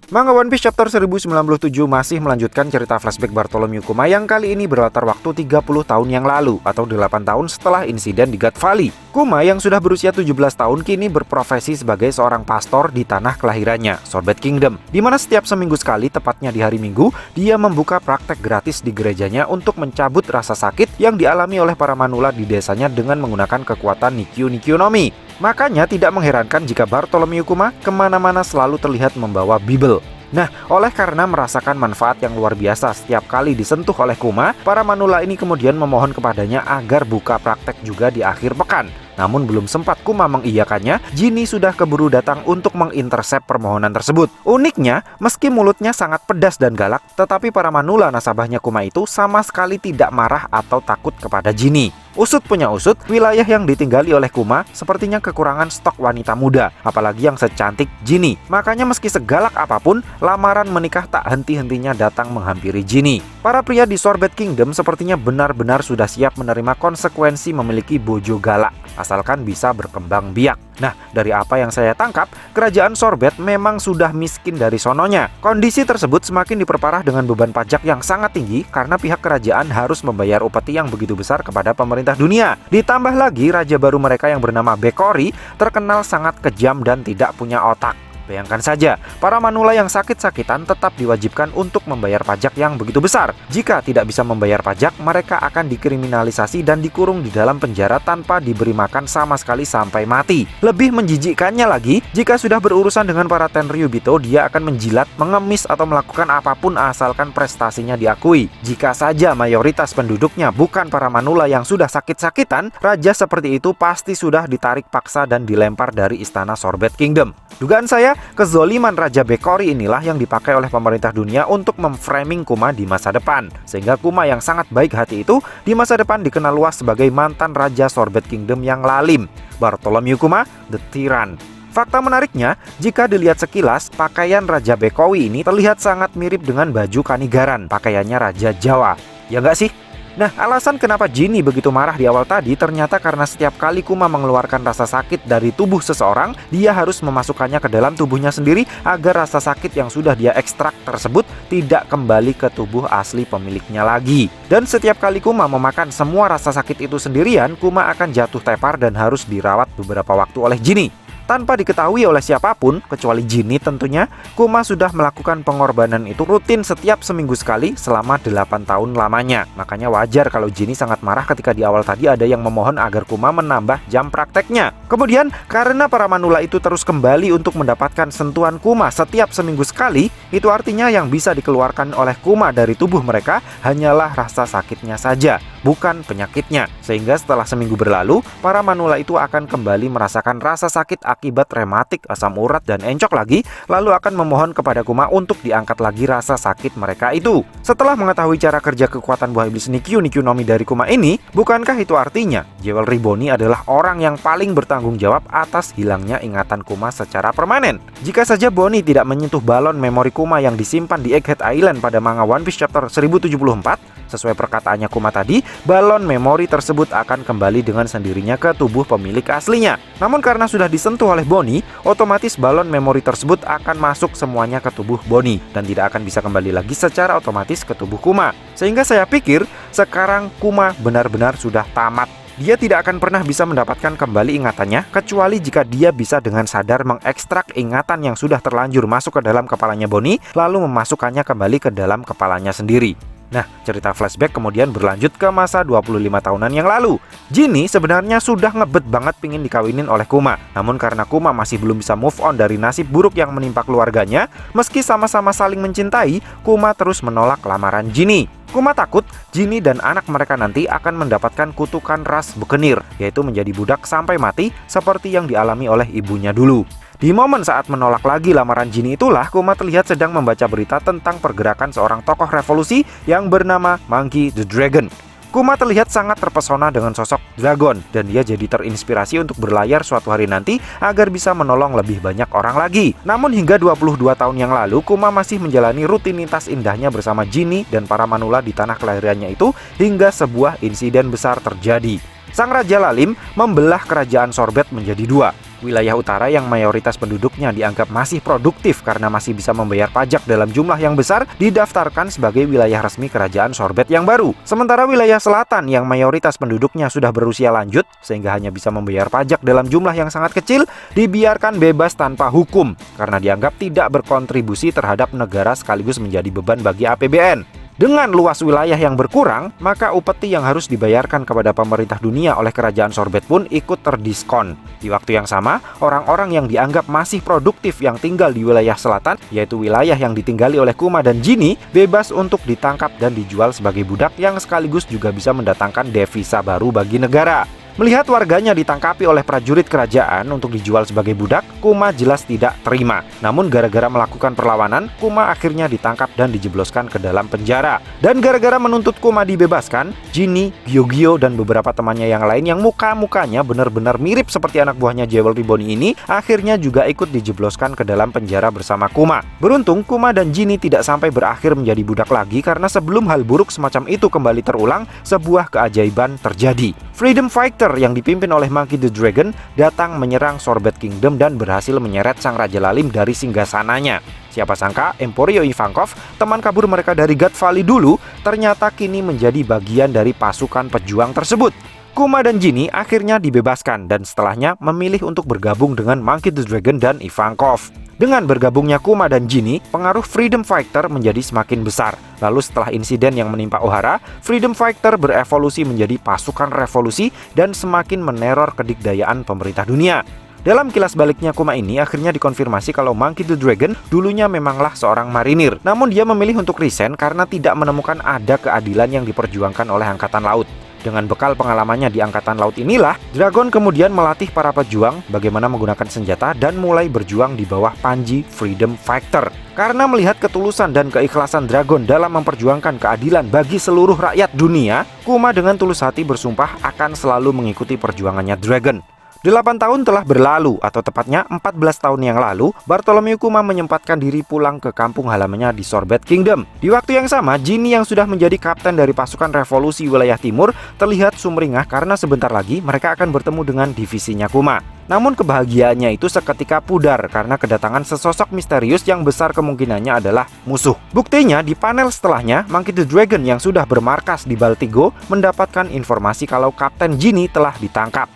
Manga One Piece Chapter 1097 masih melanjutkan cerita flashback Bartholomew Kuma yang kali ini berlatar waktu 30 tahun yang lalu atau 8 tahun setelah insiden di God Valley. Kuma yang sudah berusia 17 tahun kini berprofesi sebagai seorang pastor di tanah kelahirannya, Sorbet Kingdom, di mana setiap seminggu sekali, tepatnya di hari Minggu, dia membuka praktek gratis di gerejanya untuk mencabut rasa sakit yang dialami oleh para manula di desanya dengan menggunakan kekuatan Nikkyu Nikkyu no Mi. Makanya tidak mengherankan jika Bartholomew Kuma kemana-mana selalu terlihat membawa Bible. Nah, oleh karena merasakan manfaat yang luar biasa setiap kali disentuh oleh Kuma, para manula ini kemudian memohon kepadanya agar buka praktek juga di akhir pekan. Namun belum sempat Kuma mengiyakannya, Jinny sudah keburu datang untuk mengintersep permohonan tersebut. Uniknya, meski mulutnya sangat pedas dan galak, tetapi para manula nasabahnya Kuma itu sama sekali tidak marah atau takut kepada Jinny. Usut punya usut, wilayah yang ditinggali oleh Kuma sepertinya kekurangan stok wanita muda, apalagi yang secantik Jinny. Makanya meski segalak apapun, lamaran menikah tak henti-hentinya datang menghampiri Jinny. Para pria di Sorbet Kingdom sepertinya benar-benar sudah siap menerima konsekuensi memiliki bojo galak, asalkan bisa berkembang biak. Nah, dari apa yang saya tangkap, kerajaan Sorbet memang sudah miskin dari sononya. Kondisi tersebut semakin diperparah dengan beban pajak yang sangat tinggi karena pihak kerajaan harus membayar upeti yang begitu besar kepada pemerintah dunia. Ditambah lagi, raja baru mereka yang bernama Bekori terkenal sangat kejam dan tidak punya otak. Bayangkan saja, para manula yang sakit-sakitan tetap diwajibkan untuk membayar pajak yang begitu besar. Jika tidak bisa membayar pajak, mereka akan dikriminalisasi dan dikurung di dalam penjara tanpa diberi makan sama sekali sampai mati. Lebih menjijikkannya lagi, jika sudah berurusan dengan para Tenryubito, dia akan menjilat, mengemis, atau melakukan apapun asalkan prestasinya diakui. Jika saja mayoritas penduduknya bukan para manula yang sudah sakit-sakitan, raja seperti itu pasti sudah ditarik paksa dan dilempar dari istana Sorbet Kingdom. Dugaan saya, kezoliman Raja Bekori inilah yang dipakai oleh pemerintah dunia untuk memframing Kuma di masa depan. Sehingga Kuma yang sangat baik hati itu di masa depan dikenal luas sebagai mantan Raja Sorbet Kingdom yang lalim, Bartholomew Kuma, The Tyrann. Fakta menariknya, jika dilihat sekilas, pakaian Raja Bekori ini terlihat sangat mirip dengan baju Kanigaran, pakaiannya Raja Jawa. Ya nggak sih? Nah, alasan kenapa Jinny begitu marah di awal tadi ternyata karena setiap kali Kuma mengeluarkan rasa sakit dari tubuh seseorang, dia harus memasukkannya ke dalam tubuhnya sendiri agar rasa sakit yang sudah dia ekstrak tersebut tidak kembali ke tubuh asli pemiliknya lagi. Dan setiap kali Kuma memakan semua rasa sakit itu sendirian, Kuma akan jatuh tepar dan harus dirawat beberapa waktu oleh Jinny. Tanpa diketahui oleh siapapun, kecuali Jinny tentunya, Kuma sudah melakukan pengorbanan itu rutin setiap seminggu sekali selama 8 tahun lamanya. Makanya wajar kalau Jinny sangat marah ketika di awal tadi ada yang memohon agar Kuma menambah jam prakteknya. Kemudian, karena para manula itu terus kembali untuk mendapatkan sentuhan Kuma setiap seminggu sekali, itu artinya yang bisa dikeluarkan oleh Kuma dari tubuh mereka hanyalah rasa sakitnya saja, bukan penyakitnya. Sehingga setelah seminggu berlalu, para manula itu akan kembali merasakan rasa sakit akibat rematik, asam urat, dan encok lagi, lalu akan memohon kepada Kuma untuk diangkat lagi rasa sakit mereka itu. Setelah mengetahui cara kerja kekuatan buah iblis Nikkyu Nikkyu no Mi dari Kuma ini, bukankah itu artinya Jewelry Bonney adalah orang yang paling bertanggung jawab atas hilangnya ingatan Kuma secara permanen? Jika saja Bonney tidak menyentuh balon memori Kuma yang disimpan di Egghead Island pada manga One Piece Chapter 1074, sesuai perkataannya Kuma tadi, balon memori tersebut akan kembali dengan sendirinya ke tubuh pemilik aslinya. Namun karena sudah disentuh oleh Bonney, otomatis balon memori tersebut akan masuk semuanya ke tubuh Bonney dan tidak akan bisa kembali lagi secara otomatis ke tubuh Kuma. Sehingga saya pikir sekarang Kuma benar-benar sudah tamat. Dia tidak akan pernah bisa mendapatkan kembali ingatannya kecuali jika dia bisa dengan sadar mengekstrak ingatan yang sudah terlanjur masuk ke dalam kepalanya Bonney lalu memasukkannya kembali ke dalam kepalanya sendiri. Nah, cerita flashback kemudian berlanjut ke masa 25 tahunan yang lalu. Jinny sebenarnya sudah ngebet banget pingin dikawinin oleh Kuma. Namun karena Kuma masih belum bisa move on dari nasib buruk yang menimpa keluarganya, meski sama-sama saling mencintai, Kuma terus menolak lamaran Jinny. Kuma takut Jinny dan anak mereka nanti akan mendapatkan kutukan ras bukenir, yaitu menjadi budak sampai mati seperti yang dialami oleh ibunya dulu. Di momen saat menolak lagi lamaran Jinny itulah Kuma terlihat sedang membaca berita tentang pergerakan seorang tokoh revolusi yang bernama Monkey the Dragon. Kuma terlihat sangat terpesona dengan sosok dragon dan dia jadi terinspirasi untuk berlayar suatu hari nanti agar bisa menolong lebih banyak orang lagi. Namun hingga 22 tahun yang lalu, Kuma masih menjalani rutinitas indahnya bersama Jinny dan para manula di tanah kelahirannya itu hingga sebuah insiden besar terjadi. Sang Raja Lalim membelah kerajaan Sorbet menjadi dua. Wilayah utara yang mayoritas penduduknya dianggap masih produktif karena masih bisa membayar pajak dalam jumlah yang besar didaftarkan sebagai wilayah resmi kerajaan Sorbet yang baru. Sementara wilayah selatan yang mayoritas penduduknya sudah berusia lanjut sehingga hanya bisa membayar pajak dalam jumlah yang sangat kecil dibiarkan bebas tanpa hukum karena dianggap tidak berkontribusi terhadap negara sekaligus menjadi beban bagi APBN. Dengan luas wilayah yang berkurang, maka upeti yang harus dibayarkan kepada pemerintah dunia oleh kerajaan Sorbet pun ikut terdiskon. Di waktu yang sama, orang-orang yang dianggap masih produktif yang tinggal di wilayah selatan, yaitu wilayah yang ditinggali oleh Kuma dan Genie, bebas untuk ditangkap dan dijual sebagai budak yang sekaligus juga bisa mendatangkan devisa baru bagi negara. Melihat warganya ditangkapi oleh prajurit kerajaan untuk dijual sebagai budak, Kuma jelas tidak terima. Namun gara-gara melakukan perlawanan, Kuma akhirnya ditangkap dan dijebloskan ke dalam penjara. Dan gara-gara menuntut Kuma dibebaskan, Genie, Gyogyo, dan beberapa temannya yang lain yang muka-mukanya benar-benar mirip seperti anak buahnya Jewelry Bonnie ini, akhirnya juga ikut dijebloskan ke dalam penjara bersama Kuma. Beruntung, Kuma dan Genie tidak sampai berakhir menjadi budak lagi karena sebelum hal buruk semacam itu kembali terulang, sebuah keajaiban terjadi. Freedom Fighter yang dipimpin oleh Monkey the Dragon datang menyerang Sorbet Kingdom dan berhasil menyeret sang Raja Lalim dari singgasananya. Siapa sangka Emporio Ivankov, teman kabur mereka dari God Valley dulu, ternyata kini menjadi bagian dari pasukan pejuang tersebut. Kuma dan Genie akhirnya dibebaskan dan setelahnya memilih untuk bergabung dengan Monkey the Dragon dan Ivankov. Dengan bergabungnya Kuma dan Genie, pengaruh Freedom Fighter menjadi semakin besar. Lalu setelah insiden yang menimpa Ohara, Freedom Fighter berevolusi menjadi pasukan revolusi dan semakin meneror kedikdayaan pemerintah dunia. Dalam kilas baliknya Kuma ini akhirnya dikonfirmasi kalau Monkey the Dragon dulunya memanglah seorang marinir. Namun dia memilih untuk resign karena tidak menemukan ada keadilan yang diperjuangkan oleh Angkatan Laut. Dengan bekal pengalamannya di Angkatan Laut inilah, Dragon kemudian melatih para pejuang bagaimana menggunakan senjata dan mulai berjuang di bawah panji Freedom Fighter. Karena melihat ketulusan dan keikhlasan Dragon dalam memperjuangkan keadilan bagi seluruh rakyat dunia, Kuma dengan tulus hati bersumpah akan selalu mengikuti perjuangannya Dragon. 8 tahun telah berlalu, atau tepatnya 14 tahun yang lalu, Bartholomew Kuma menyempatkan diri pulang ke kampung halamannya di Sorbet Kingdom. Di waktu yang sama, Genie yang sudah menjadi kapten dari pasukan revolusi wilayah timur terlihat sumringah karena sebentar lagi mereka akan bertemu dengan divisinya Kuma. Namun kebahagiaannya itu seketika pudar karena kedatangan sesosok misterius yang besar kemungkinannya adalah musuh. Buktinya di panel setelahnya, Monkey the Dragon yang sudah bermarkas di Baltigo mendapatkan informasi kalau Kapten Genie telah ditangkap.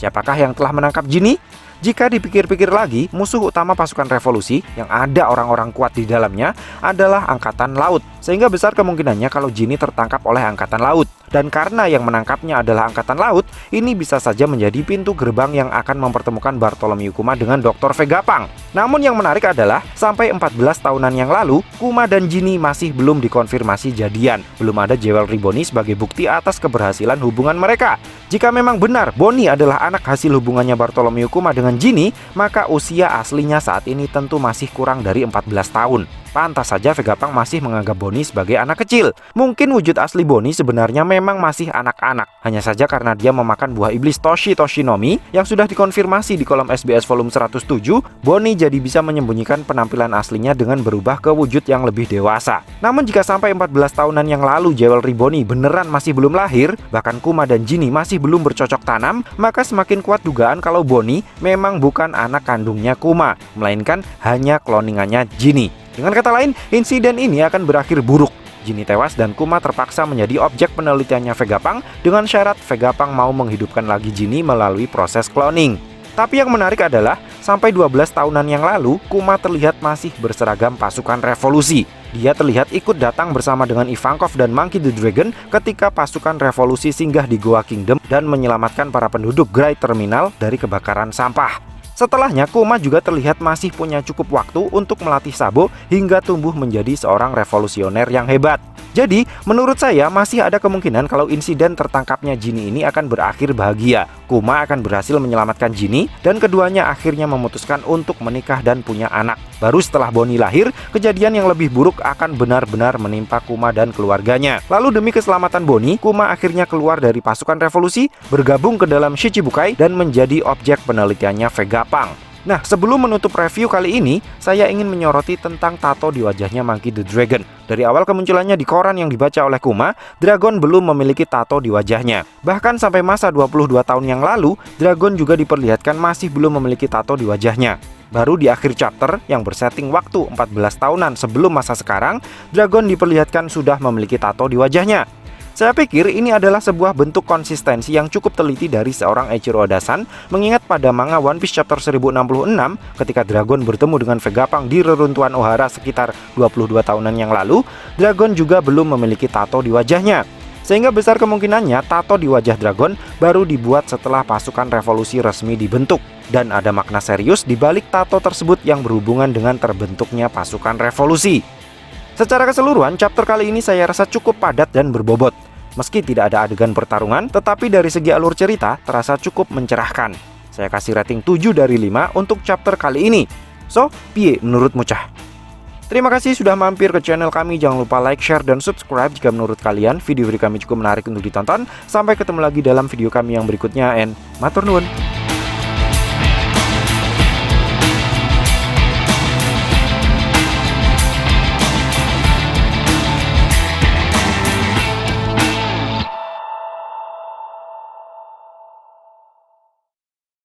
Siapakah yang telah menangkap Genie? Jika dipikir-pikir lagi, musuh utama pasukan revolusi yang ada orang-orang kuat di dalamnya adalah Angkatan Laut. Sehingga besar kemungkinannya kalau Genie tertangkap oleh Angkatan Laut. Dan karena yang menangkapnya adalah Angkatan Laut, ini bisa saja menjadi pintu gerbang yang akan mempertemukan Bartholomew Kuma dengan Dr. Vegapunk. Namun yang menarik adalah, sampai 14 tahunan yang lalu, Kuma dan Genie masih belum dikonfirmasi jadian. Belum ada Jewelry Bonnie sebagai bukti atas keberhasilan hubungan mereka. Jika memang benar Bonnie adalah anak hasil hubungannya Bartholomew Kuma dengan Genie, maka usia aslinya saat ini tentu masih kurang dari 14 tahun. Pantas saja Vegapunk masih menganggap Bonnie sebagai anak kecil. Mungkin wujud asli Bonnie sebenarnya memang masih anak-anak. Hanya saja karena dia memakan buah iblis Toshi-Toshinomi yang sudah dikonfirmasi di kolom SBS volume 107, Bonnie jadi bisa menyembunyikan penampilan aslinya dengan berubah ke wujud yang lebih dewasa. Namun jika sampai 14 tahunan yang lalu Jewelry Bonnie beneran masih belum lahir, bahkan Kuma dan Genie masih belum bercocok tanam, maka semakin kuat dugaan kalau Bonnie memang bukan anak kandungnya Kuma, melainkan hanya kloningannya Genie. Dengan kata lain, insiden ini akan berakhir buruk. Genie tewas dan Kuma terpaksa menjadi objek penelitiannya Vegapunk dengan syarat Vegapunk mau menghidupkan lagi Genie melalui proses cloning. Tapi yang menarik adalah, sampai 12 tahunan yang lalu, Kuma terlihat masih berseragam pasukan revolusi. Dia terlihat ikut datang bersama dengan Ivankov dan Monkey the Dragon ketika pasukan revolusi singgah di Goa Kingdom dan menyelamatkan para penduduk Great Terminal dari kebakaran sampah. Setelahnya, Kuma juga terlihat masih punya cukup waktu untuk melatih Sabo hingga tumbuh menjadi seorang revolusioner yang hebat. Jadi, menurut saya masih ada kemungkinan kalau insiden tertangkapnya Genie ini akan berakhir bahagia. Kuma akan berhasil menyelamatkan Genie dan keduanya akhirnya memutuskan untuk menikah dan punya anak. Baru setelah Bonnie lahir, kejadian yang lebih buruk akan benar-benar menimpa Kuma dan keluarganya. Lalu demi keselamatan Bonnie, Kuma akhirnya keluar dari pasukan revolusi, bergabung ke dalam Shichibukai dan menjadi objek penelitiannya Vegapunk. Nah, sebelum menutup review kali ini, saya ingin menyoroti tentang tato di wajahnya Monkey the Dragon. Dari awal kemunculannya di koran yang dibaca oleh Kuma, Dragon belum memiliki tato di wajahnya. Bahkan sampai masa 22 tahun yang lalu, Dragon juga diperlihatkan masih belum memiliki tato di wajahnya. Baru di akhir chapter yang bersetting waktu 14 tahunan sebelum masa sekarang, Dragon diperlihatkan sudah memiliki tato di wajahnya. Saya pikir ini adalah sebuah bentuk konsistensi yang cukup teliti dari seorang Eiichiro Oda-san, mengingat pada manga One Piece chapter 1066 ketika Dragon bertemu dengan Vegapunk di reruntuhan Ohara sekitar 22 tahunan yang lalu, Dragon juga belum memiliki tato di wajahnya. Sehingga besar kemungkinannya tato di wajah Dragon baru dibuat setelah pasukan revolusi resmi dibentuk. Dan ada makna serius di balik tato tersebut yang berhubungan dengan terbentuknya pasukan revolusi. Secara keseluruhan, chapter kali ini saya rasa cukup padat dan berbobot. Meski tidak ada adegan pertarungan, tetapi dari segi alur cerita terasa cukup mencerahkan. Saya kasih rating 7 dari 5 untuk chapter kali ini. So, piye menurutmu cah? Terima kasih sudah mampir ke channel kami. Jangan lupa like, share, dan subscribe jika menurut kalian video-video kami cukup menarik untuk ditonton. Sampai ketemu lagi dalam video kami yang berikutnya, and matur nuwun.